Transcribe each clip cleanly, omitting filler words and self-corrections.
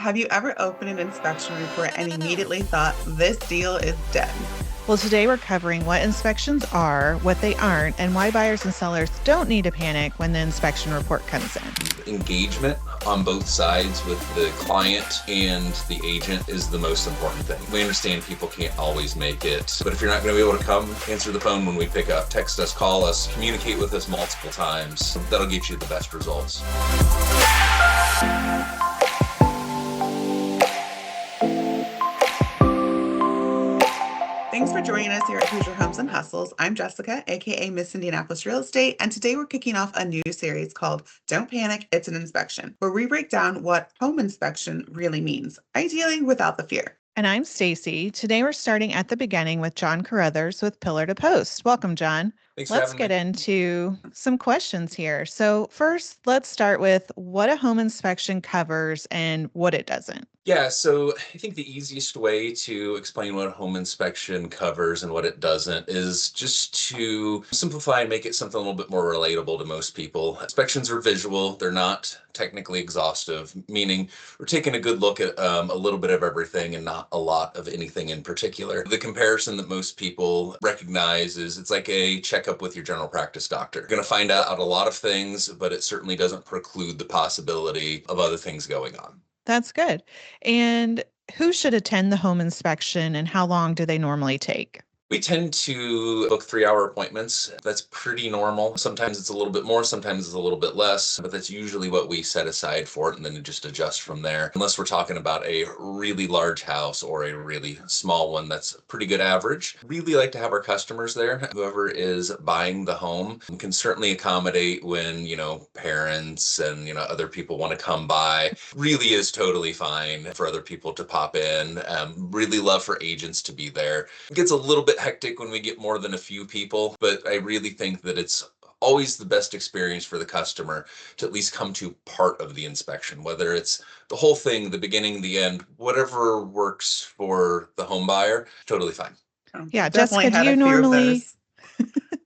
Have you ever opened an inspection report and immediately thought, this deal is dead? Well, today we're covering what inspections are, what they aren't, and why buyers and sellers don't need to panic when the inspection report comes in. Engagement on both sides with the client and the agent is the most important thing. We understand people can't always make it, but if you're not going to be able to come, answer the phone when we pick up, text us, call us, communicate with us multiple times. That'll get you the best results. Thanks for joining us here at Hoosier Homes and Hustles. I'm Jessica, aka Miss Indianapolis Real Estate, and today we're kicking off a new series called Don't Panic, It's an Inspection, where we break down what home inspection really means, ideally without the fear. And I'm Stacy. Today we're starting at the beginning with John Carrothers with Pillar to Post. Welcome, John. Thanks Let's for get having me. into some questions here. So first, let's start with what a home inspection covers and what it doesn't. Yeah, so I think the easiest way to explain what a home inspection covers and what it doesn't is just to simplify and make it something a little bit more relatable to most people. Inspections are visual, they're not technically exhaustive, meaning we're taking a good look at a little bit of everything and not a lot of anything in particular. The comparison that most people recognize is it's like a checkup with your general practice doctor. You're going to find out a lot of things, but it certainly doesn't preclude the possibility of other things going on. That's good. And who should attend the home inspection and how long do they normally take? We tend to book 3-hour appointments. That's pretty normal. Sometimes it's a little bit more, sometimes it's a little bit less, but that's usually what we set aside for it and then just adjust from there. Unless we're talking about a really large house or a really small one, that's a pretty good average. Really like to have our customers there. Whoever is buying the home can certainly accommodate when, parents and, other people want to come by. Really is totally fine for other people to pop in. Really love for agents to be there. It gets a little bit hectic when we get more than a few people, but I really think that it's always the best experience for the customer to at least come to part of the inspection, whether it's the whole thing, the beginning, the end, whatever works for the home buyer, totally fine. Yeah, Definitely Jessica, had do you a few of normally those.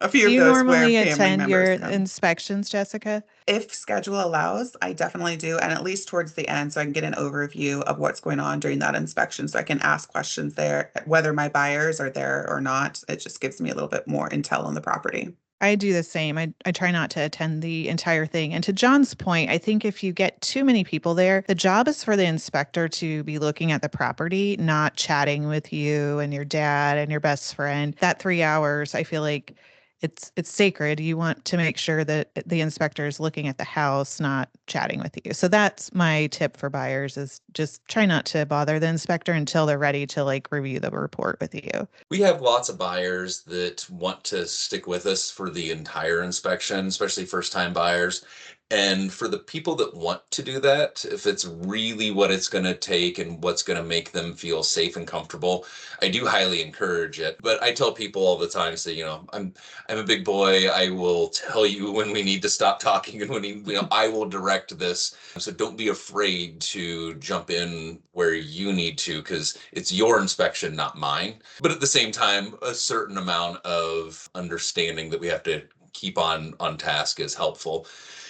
A few do of you those where normally family attend your members come. inspections, Jessica? If schedule allows, I definitely do, and at least towards the end, so I can get an overview of what's going on during that inspection, so I can ask questions there, whether my buyers are there or not. It just gives me a little bit more intel on the property. I do the same. I try not to attend the entire thing. And to John's point, I think if you get too many people there, the job is for the inspector to be looking at the property, not chatting with you and your dad and your best friend. That 3 hours, I feel like it's sacred. You want to make sure that the inspector is looking at the house, not chatting with you. So that's my tip for buyers is just try not to bother the inspector until they're ready to review the report with you. We have lots of buyers that want to stick with us for the entire inspection, especially first-time buyers. And for the people that want to do that, if it's really what it's going to take and what's going to make them feel safe and comfortable, I do highly encourage it. But I tell people all the time, say, I'm a big boy. I will tell you when we need to stop talking and I will direct this. So don't be afraid to jump in where you need to because it's your inspection, not mine. But at the same time, a certain amount of understanding that we have to keep on task is helpful.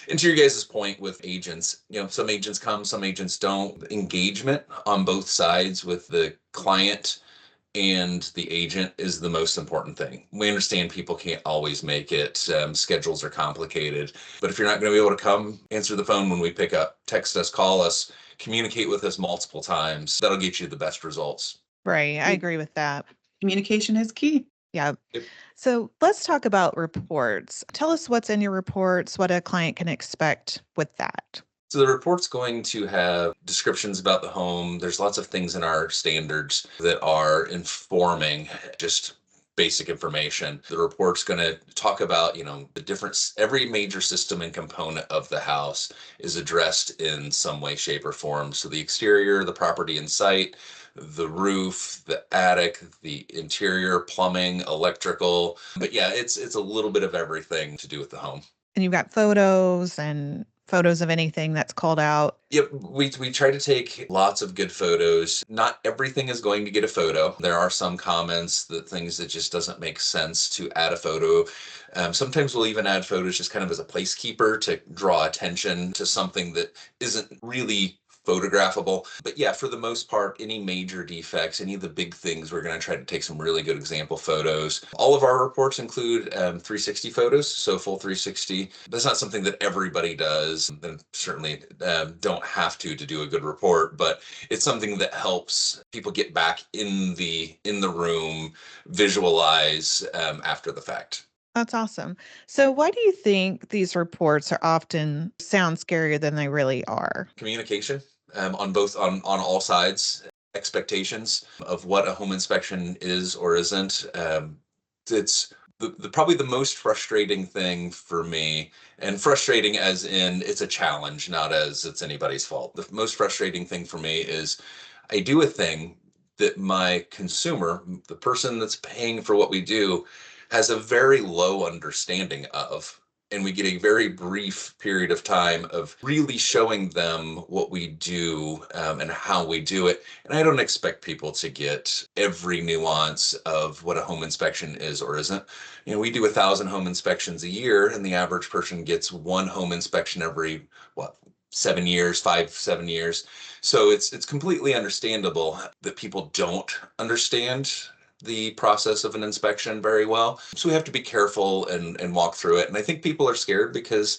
And to your guys' point with agents, some agents come, some agents don't. Engagement on both sides with the client and the agent is the most important thing. We understand people can't always make it. Schedules are complicated. But if you're not going to be able to come, answer the phone when we pick up, text us, call us, communicate with us multiple times. That'll get you the best results. Right. I agree with that. Communication is key. Yeah. Yep. So let's talk about reports. Tell us what's in your reports, what a client can expect with that. So the report's going to have descriptions about the home. There's lots of things in our standards that are informing just basic information. The report's going to talk about, the different, every major system and component of the house is addressed in some way, shape, or form. So the exterior, the property in sight, the roof, the attic, the interior, plumbing, electrical. But yeah, it's a little bit of everything to do with the home. And you've got photos of anything that's called out. Yep, we try to take lots of good photos. Not everything is going to get a photo. There are some comments things that just doesn't make sense to add a photo. Sometimes we'll even add photos just kind of as a placekeeper to draw attention to something that isn't really photographable. But yeah, for the most part, any major defects, any of the big things, we're going to try to take some really good example photos. All of our reports include 360 photos, so full 360. That's not something that everybody does, and certainly don't have to do a good report, but it's something that helps people get back in the room, visualize after the fact. That's awesome. So why do you think these reports are often sound scarier than they really are? Communication on all sides, expectations of what a home inspection is or isn't. It's probably the most frustrating thing for me, and frustrating as in it's a challenge, not as it's anybody's fault. The most frustrating thing for me is I do a thing that my consumer, the person that's paying for what we do, has a very low understanding of. And we get a very brief period of time of really showing them what we do and how we do it. And I don't expect people to get every nuance of what a home inspection is or isn't. You know, we do 1,000 home inspections a year, and the average person gets one home inspection every, 7 years, 7 years. So it's completely understandable that people don't understand the process of an inspection very well. So we have to be careful and walk through it. And I think people are scared because,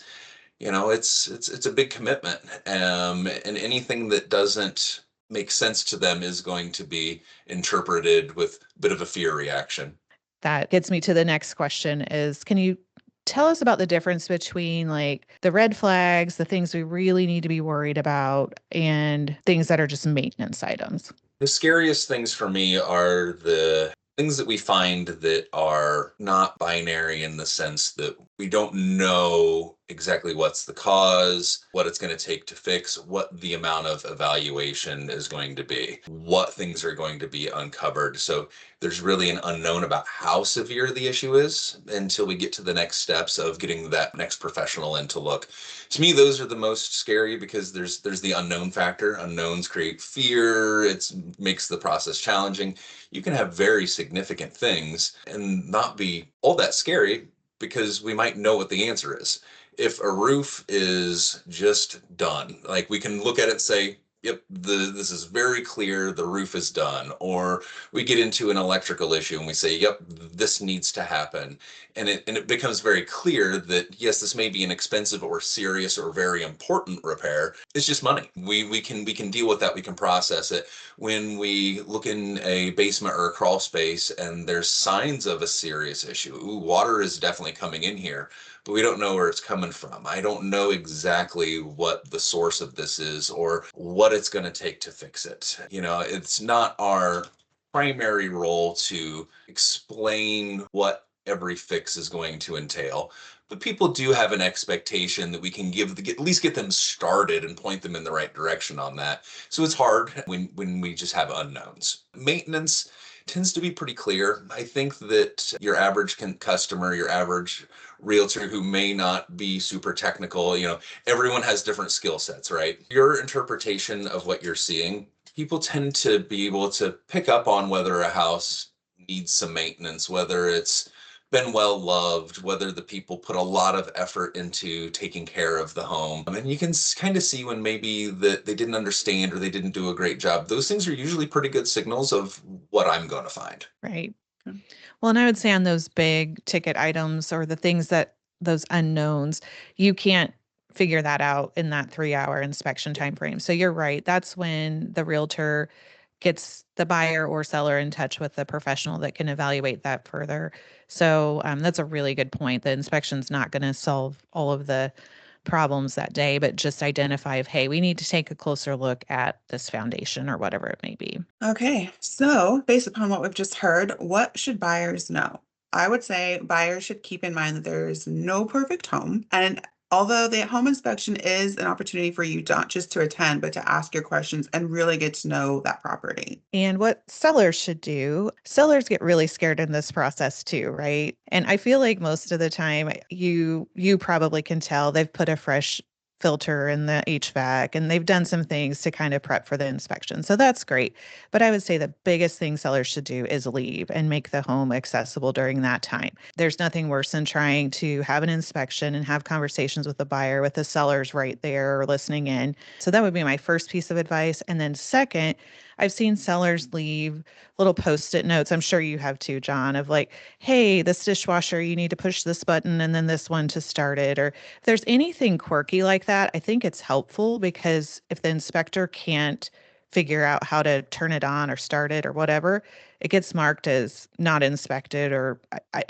it's a big commitment. And anything that doesn't make sense to them is going to be interpreted with a bit of a fear reaction. That gets me to the next question is, can you tell us about the difference between like the red flags, the things we really need to be worried about, and things that are just maintenance items? The scariest things for me are the things that we find that are not binary, in the sense that we don't know exactly what's the cause, what it's going to take to fix, what the amount of evaluation is going to be, what things are going to be uncovered. So there's really an unknown about how severe the issue is until we get to the next steps of getting that next professional in to look. To me, those are the most scary because there's the unknown factor. Unknowns create fear. It makes the process challenging. You can have very significant things and not be all that scary because we might know what the answer is. If a roof is just done, like we can look at it and say, yep, this is very clear, the roof is done. Or we get into an electrical issue and we say, yep, this needs to happen. And it becomes very clear that, yes, this may be an expensive or serious or very important repair. It's just money. We can deal with that. We can process it. When we look in a basement or a crawl space and there's signs of a serious issue, ooh, water is definitely coming in here, but we don't know where it's coming from. I don't know exactly what the source of this is or what it's going to take to fix it. It's not our primary role to explain what every fix is going to entail. But people do have an expectation that we can at least get them started and point them in the right direction on that. So it's hard when we just have unknowns. Maintenance tends to be pretty clear. I think that your average customer, your average realtor who may not be super technical, everyone has different skill sets, right? Your interpretation of what you're seeing, people tend to be able to pick up on whether a house needs some maintenance, whether it's been well loved, whether the people put a lot of effort into taking care of the home. And you can kind of see when maybe that they didn't understand or they didn't do a great job. Those things are usually pretty good signals of what I'm going to find. Right. Well, and I would say on those big ticket items or the things that those unknowns, you can't figure that out in that 3-hour inspection time frame. So you're right. That's when the realtor gets the buyer or seller in touch with the professional that can evaluate that further. So that's a really good point. The inspection's not going to solve all of the problems that day, but just identify if, hey, we need to take a closer look at this foundation or whatever it may be. Okay, so based upon what we've just heard, what should buyers know? I would say buyers should keep in mind that there is no perfect home. And although the home inspection is an opportunity for you not just to attend, but to ask your questions and really get to know that property. And what sellers should do, sellers get really scared in this process too, right? And I feel like most of the time you probably can tell they've put a fresh filter and the HVAC, and they've done some things to kind of prep for the inspection. So that's great. But I would say the biggest thing sellers should do is leave and make the home accessible during that time. There's nothing worse than trying to have an inspection and have conversations with the buyer with the sellers right there or listening in. So that would be my first piece of advice. And then second, I've seen sellers leave little post-it notes. I'm sure you have too, John, of like, hey, this dishwasher, you need to push this button and then this one to start it. Or if there's anything quirky like that, I think it's helpful, because if the inspector can't figure out how to turn it on or start it or whatever, it gets marked as not inspected. Or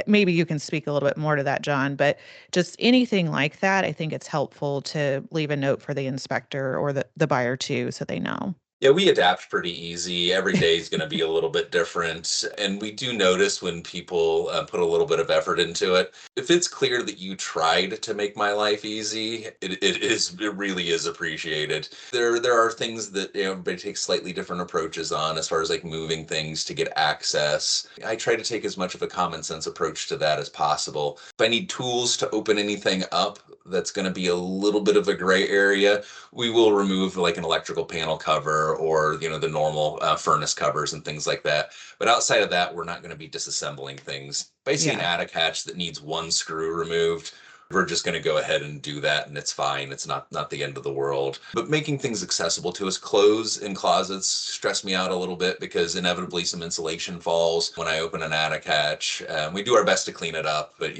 maybe you can speak a little bit more to that, John, but just anything like that, I think it's helpful to leave a note for the inspector or the buyer too, so they know. Yeah, we adapt pretty easy. Every day is going to be a little bit different. And we do notice when people put a little bit of effort into it. If it's clear that you tried to make my life easy, it really is appreciated. There are things that everybody takes slightly different approaches on, as far as like moving things to get access. I try to take as much of a common sense approach to that as possible. If I need tools to open anything up that's going to be a little bit of a gray area, we will remove like an electrical panel cover, or the normal furnace covers and things like that. But outside of that, we're not going to be disassembling things. If I see an attic hatch that needs one screw removed, we're just going to go ahead and do that, and it's fine. It's not the end of the world. But making things accessible to us, clothes in closets stress me out a little bit, because inevitably some insulation falls when I open an attic hatch. We do our best to clean it up, but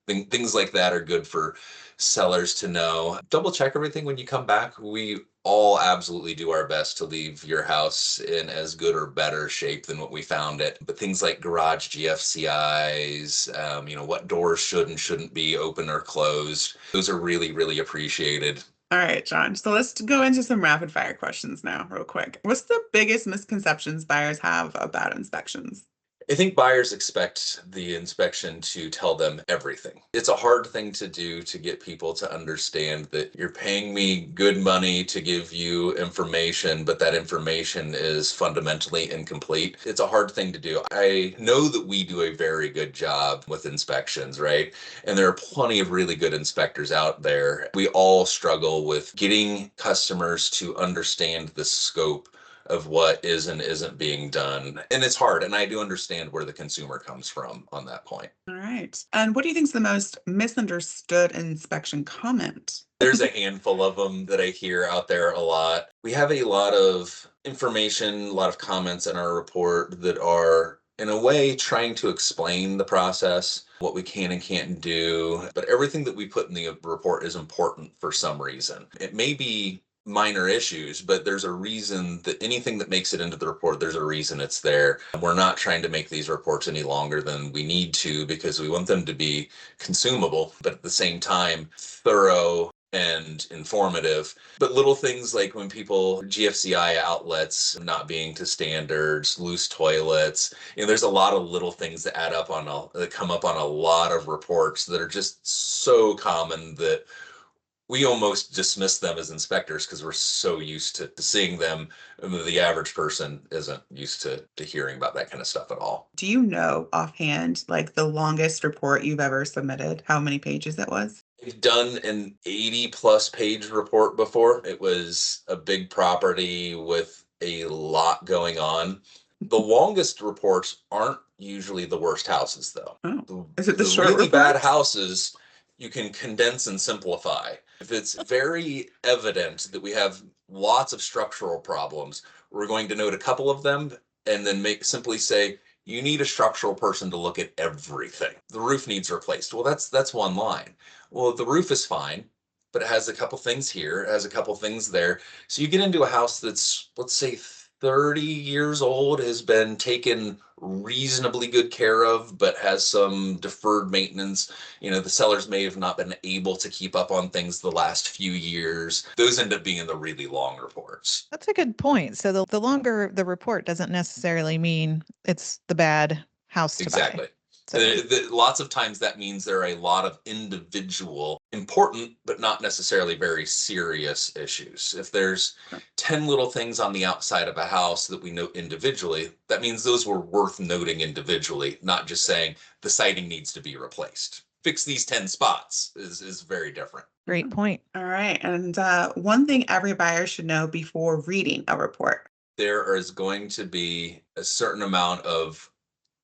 things like that are good for sellers to know. Double check everything when you come back. We all absolutely do our best to leave your house in as good or better shape than what we found it. But things like garage GFCIs, what doors should and shouldn't be open or closed, those are really, really appreciated. All right, John. So let's go into some rapid fire questions now, real quick. What's the biggest misconceptions buyers have about inspections? I think buyers expect the inspection to tell them everything. It's a hard thing to do, to get people to understand that you're paying me good money to give you information, but that information is fundamentally incomplete. It's a hard thing to do. I know that we do a very good job with inspections, right? And there are plenty of really good inspectors out there. We all struggle with getting customers to understand the scope of what is and isn't being done. And it's hard. And I do understand where the consumer comes from on that point. All right. And what do you think is the most misunderstood inspection comment? There's a handful of them that I hear out there a lot. We have a lot of information, a lot of comments in our report that are, in a way, trying to explain the process, what we can and can't do. But everything that we put in the report is important for some reason. It may be minor issues, but there's a reason that anything that makes it into the report, there's a reason it's there. We're not trying to make these reports any longer than we need to, because we want them to be consumable, but at the same time, thorough and informative. But little things like when people, GFCI outlets not being to standards, loose toilets, there's a lot of little things that add up that come up on a lot of reports that are just so common that we almost dismiss them as inspectors, because we're so used to seeing them. The average person isn't used to hearing about that kind of stuff at all. Do you know offhand, like the longest report you've ever submitted, how many pages it was? I've done an 80+ page report before. It was a big property with a lot going on. The longest reports aren't usually the worst houses, though. Oh, is it the short really bad reports? houses, you can condense and simplify. If it's very evident that we have lots of structural problems, we're going to note a couple of them and then simply say, you need a structural person to look at everything. The roof needs replaced. Well, that's one line. Well, the roof is fine, but it has a couple things here, it has a couple things there. So you get into a house that's, let's say, 30 years old, has been taken reasonably good care of, but has some deferred maintenance. The sellers may have not been able to keep up on things the last few years. Those end up being the really long reports. That's a good point. So the longer the report doesn't necessarily mean it's the bad house to buy. Exactly. So, Lots of times that means there are a lot of individual, important, but not necessarily very serious issues. If there's 10 little things on the outside of a house that we note individually, that means those were worth noting individually, not just saying the siding needs to be replaced. Fix these 10 spots is very different. Great point. All right. And one thing every buyer should know before reading a report. There is going to be a certain amount of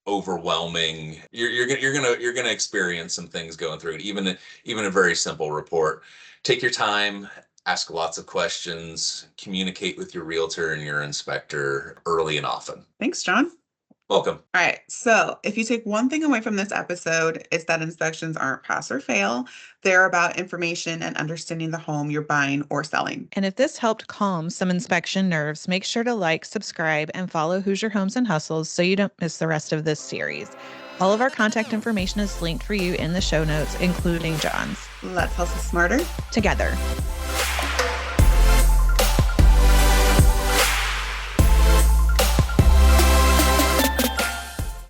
overwhelming. You're gonna experience some things going through it, even a very simple report. Take your time, ask lots of questions, communicate with your realtor and your inspector early and often. Thanks, John. Welcome. All right. So if you take one thing away from this episode, it's that inspections aren't pass or fail. They're about information and understanding the home you're buying or selling. And if this helped calm some inspection nerves, make sure to like, subscribe, and follow Hoosier Homes and Hustles so you don't miss the rest of this series. All of our contact information is linked for you in the show notes, including John's. Let's hustle smarter together.